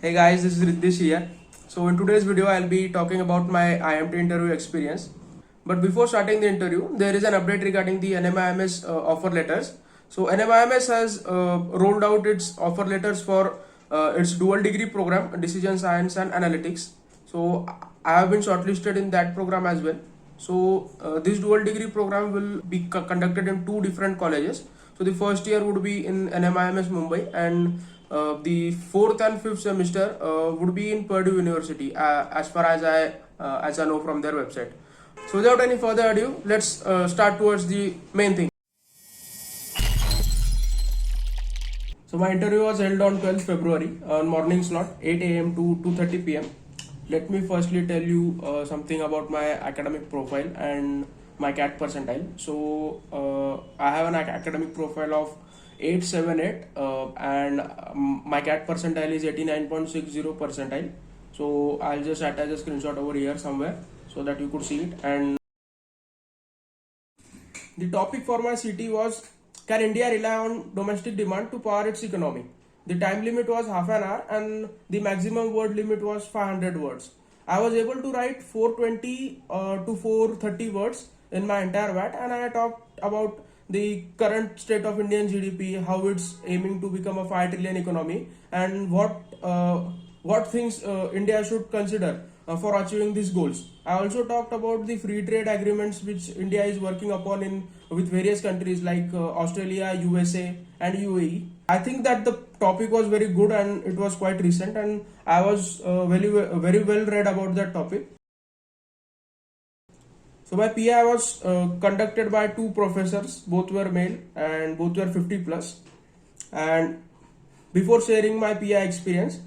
Hey guys, this is Riddhish here. So in today's video, I'll be talking about my IMT interview experience. But before starting the interview, there is an update regarding the NMIMS offer letters. So NMIMS has rolled out its offer letters for its dual degree program, Decision Science and Analytics. So I have been shortlisted in that program as well. So this dual degree program will be conducted in two different colleges. So the first year would be in NMIMS Mumbai, and the fourth and fifth semester would be in Purdue University, as far as I know from their website. So without any further ado, let's start towards the main thing. So my interview was held on 12th February on morning slot 8 a.m. to 2:30 p.m. Let me firstly tell you something about my academic profile and my CAT percentile. So I have an academic profile of 878 and my CAT percentile is 89.60 percentile. So I'll just attach a screenshot over here somewhere so that you could see it. And the topic for my CT was, can India rely on domestic demand to power its economy? The time limit was half an hour and the maximum word limit was 500 words. I was able to write 420 to 430 words in my entire VAT, and I talked about the current state of Indian GDP, how it's aiming to become a 5 trillion economy, and what things India should consider for achieving these goals. I also talked about the free trade agreements which India is working upon with various countries like Australia, USA, and UAE. I think that the topic was very good and it was quite recent, and I was very well read about that topic. So my PI was conducted by two professors, both were male and both were 50 plus. And before sharing my PI experience,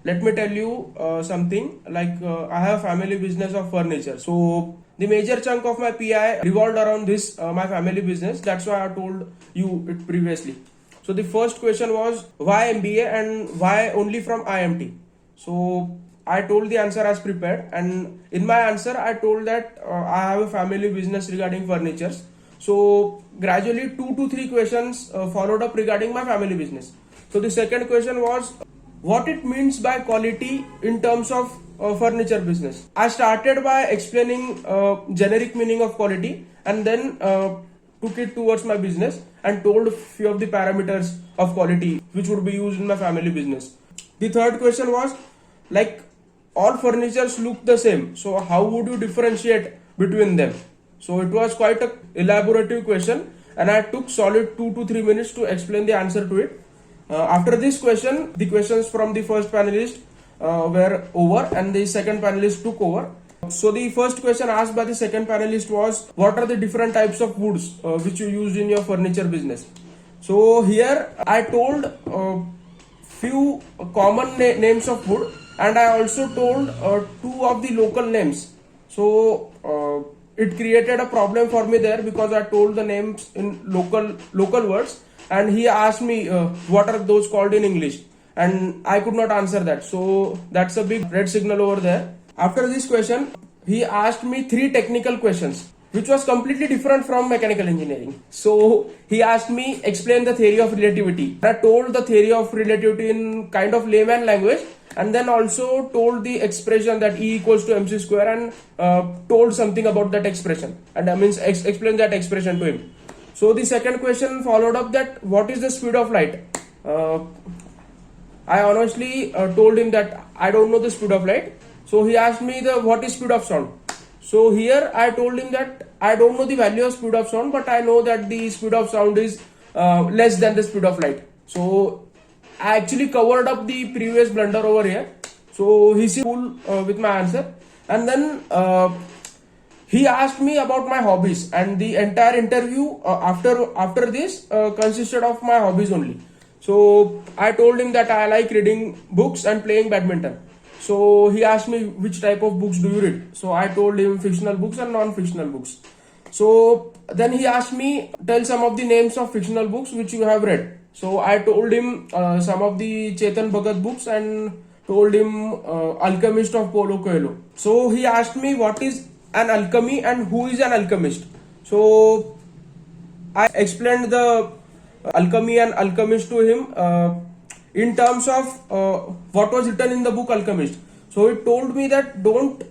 let me tell you something like I have family business of furniture. So the major chunk of my PI revolved around this my family business. That's why I told you it previously. So the first question was, why MBA and why only from IMT? So I told the answer as prepared, and in my answer I told that I have a family business regarding furnitures. So gradually 2 to 3 questions followed up regarding my family business. So the second question was, what it means by quality in terms of furniture business. I started by explaining generic meaning of quality, and then took it towards my business and told few of the parameters of quality which would be used in my family business. The third question was, like, all furnitures look the same, so how would you differentiate between them? So it was quite a elaborative question, and I took solid 2 to 3 minutes to explain the answer to it. After this question, the questions from the first panelist were over and the second panelist took over. So the first question asked by the second panelist was, what are the different types of woods which you use in your furniture business? So here I told few common names of wood, and I also told two of the local names. So it created a problem for me there because I told the names in local words, and he asked me what are those called in English, and I could not answer that. So that's a big red signal over there. After this question, he asked me 3 technical questions which was completely different from mechanical engineering. So he asked me explain the theory of relativity. I told the theory of relativity in kind of layman language, and then also told the expression that E equals to mc square, and told something about that expression, and I means explain that expression to him. So the second question followed up that what is the speed of light. I honestly told him that I don't know the speed of light. So he asked me the what is speed of sound. So here I told him that I don't know the value of speed of sound, but I know that the speed of sound is less than the speed of light. So I actually covered up the previous blunder over here. So he seemed cool with my answer, and then he asked me about my hobbies, and the entire interview after this consisted of my hobbies only. So I told him that I like reading books and playing badminton. So he asked me which type of books do you read. So I told him fictional books and non-fictional books. So then he asked me, tell some of the names of fictional books which you have read. So I told him some of the Chetan Bhagat books, and told him Alchemist of Paulo Coelho. So he asked me what is an alchemy and who is an alchemist. So I explained the alchemy and alchemist to him in terms of what was written in the book Alchemist. So he told me that don't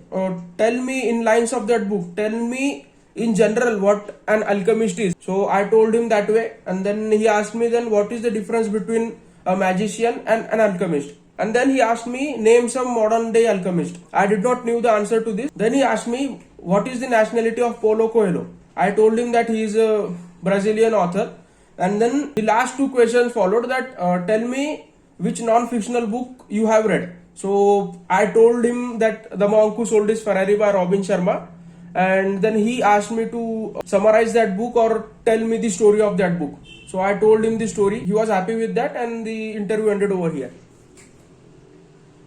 tell me in lines of that book, tell me in general what an alchemist is. So I told him that way, and then he asked me then what is the difference between a magician and an alchemist. And then he asked me name some modern day alchemist. I did not knew the answer to this. Then he asked me what is the nationality of Paulo Coelho. I told him that he is a Brazilian author. And then the last two questions followed that tell me which non-fictional book you have read. So I told him that The Monk Who Sold His Ferrari by Robin Sharma, and then he asked me to summarize that book or tell me the story of that book. So I told him the story. He was happy with that, and the interview ended over here.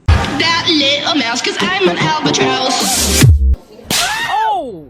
That little mouse, cause I'm an albatross. Oh!